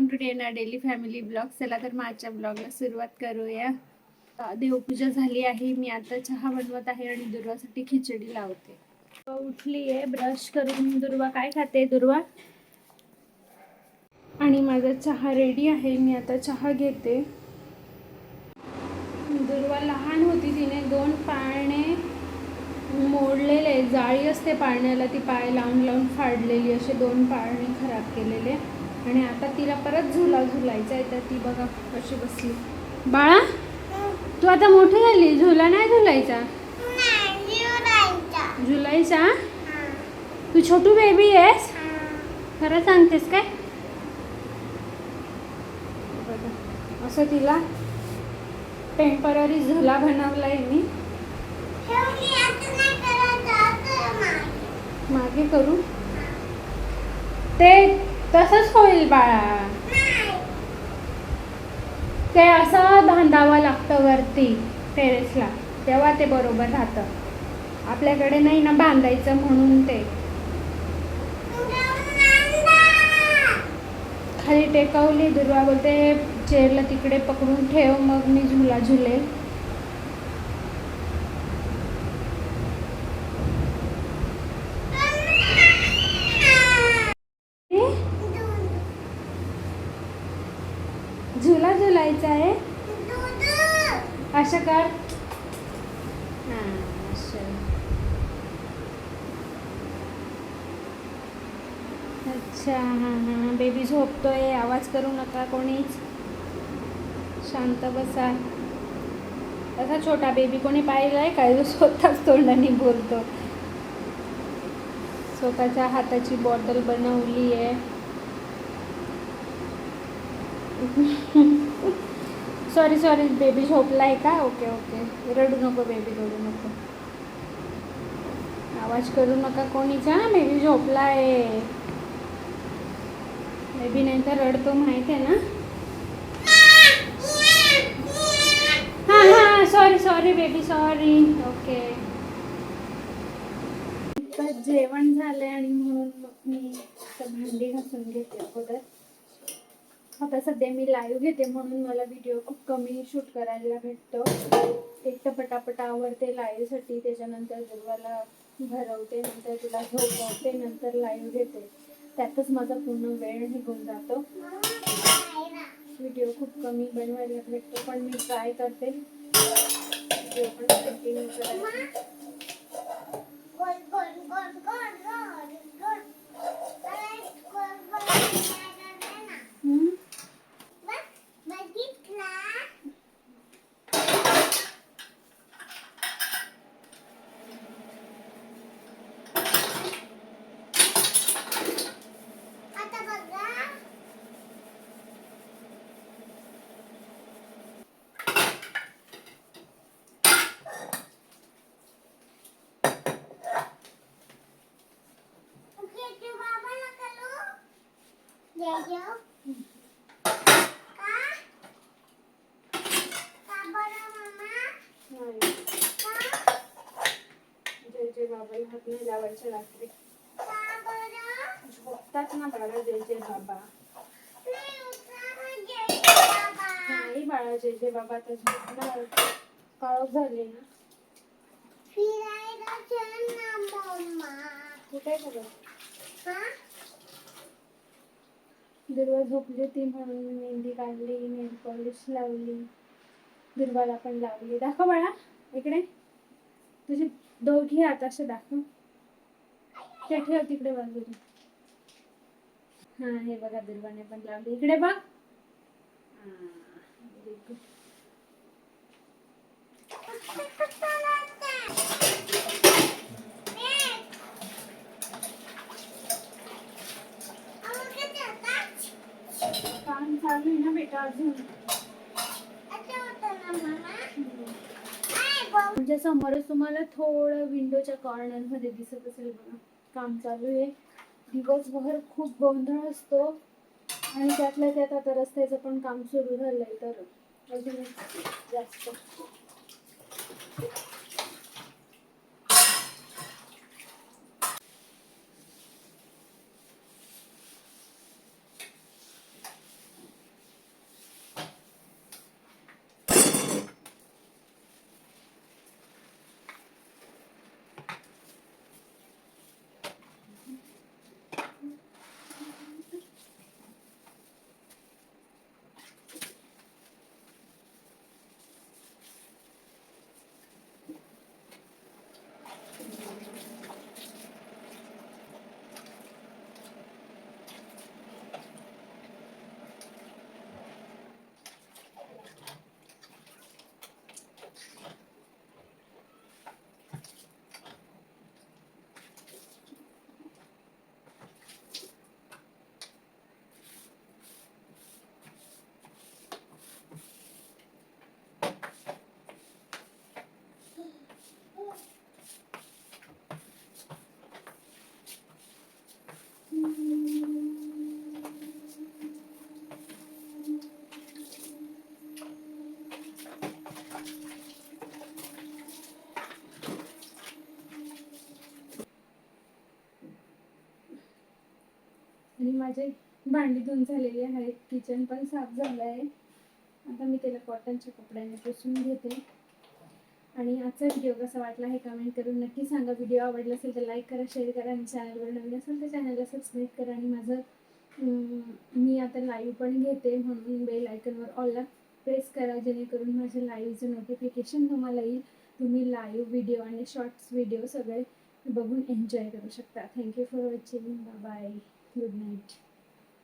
Today ना daily family blog. चला तर माझ्या ब्लॉगला सुरुवात करूया. देवपूजा झाली आहे. मी आता चहा बनवत आहे आणि दुर्वासाठी खिचडी लावते. उठली आहे, ब्रश करून. दुर्वा काय खाते? दुर्वा. आणि माझा चहा रेडी आहे. मी आता चहा घेते. दुर्वा लहान होती, तिने 2 पाळणे मोडलेले. जाळी असते पाळण्याला, ती पाय लावून लावून फाडलेली. असे 2 पाळणे खराब केलेले. आणि आता तिला परत झुला झुलायचा आहे. तर ती बघा कशी बसली. बाळा, तू आता मोठी झाली, झुला नाही झुलायचा? झुलायचा? तू छोटू बेबी आहेस? खरं सांगतेस काय? असं तिला टेम्पररी झुला बनवलाय मी. मागे करू? ते तसंच होईल बाळा. ते असं बांधावं लागतं वरती टेरेसला, तेव्हा ते बरोबर राहतं. आपल्याकडे नाही ना बांधायचं, म्हणून ते खाली टेकवली. दुर्वा बोलते चेअरला तिकडे पकडून ठेव, मग मी झुला झुलेल. झुला झुलायचा आहे. असं कर. अच्छा, हां बेबी झोपतोय. आवाज करू नका कोणीच. शांत बसा. असा छोटा बेबी कोणी पाहिलाय काय? स्वतःच तोंडाने बोलतो. स्वतःच्या हाताची बॉटल बनवली आहे. सॉरी बेबी झोपलाय का? ओके. रडू नको बेबी, रडू नको. आवाज करू नका कोणीच. बेबी झोपलाय. बेबी नाही तर रडतो, माहिती आहे ना. हां सॉरी बेबी, सॉरी. ओके. जेवण झालंय आणि म्हणून मग मी भांडी घासून घेते अगोदर. आता सध्या मी लाईव्ह घेते, म्हणून मला व्हिडिओ खूप कमी शूट करायला भेटतो. एक तर पटापट आवरते लाईव्हसाठी, त्याच्यानंतर दुर्वाला भरवते, नंतर तिला झोपवते, नंतर लाईव्ह घेते. त्यातच माझा पूर्ण वेळ निघून जातो. व्हिडिओ खूप कमी बनवायला भेटतो, पण मी ट्राय करते व्हिडिओ पण कंटिन्यू करायला. जय बाबाला हात नाही लावायचे रात्री. झोपतात ना बाळा जय बाबा. नाही बाळा, जय बाबा तर झोपणार. काळोख झाली ना. कुठे दुर्वा झोपली ती, म्हणून मी मेहंदी काढली, नेल पॉलिश लावली. दुर्वाला पण लावली. दाखव बाळा इकडे. तुझे दोघी हात असे दाखव. ते ठेव तिकडे बाजूला. हे बघा, दुर्वाने पण लावली. इकडे बघ. Very good. काम चालू आहे ना बेटा अजून. म्हणजे समोरच तुम्हाला थोडं विंडोच्या कॉर्नर मध्ये दिसत असेल बघा, काम चालू आहे. दिवसभर खूप गोंधळ असतो, आणि त्यातल्या त्यात आता रस्त्याचं पण काम सुरू झालंय, तर अजून जास्त. आणि माझे भांडी धुवून झालेली आहेत, किचन पण साफ झालं आहे. आता मी त्याला कॉटनच्या कपड्याने पुसून घेते. आणि आजचा व्हिडिओ कसा वाटला हे कमेंट करून नक्की सांगा. व्हिडिओ आवडला असेल तर लाईक करा, शेअर करा आणि चॅनलवर नवीन असेल तर चॅनलला सबस्क्राईब करा. आणि माझं मी आता लाईव्ह पण घेते म्हणून बेल आयकॉनवर ऑलला प्रेस करा, जेणेकरून माझ्या लाईव्हचं नोटिफिकेशन तुम्हाला येईल. तुम्ही लाईव्ह व्हिडिओ आणि शॉर्ट्स व्हिडिओ सगळे बघून एन्जॉय करू शकता. Thank you for watching. Bye bye. Good night.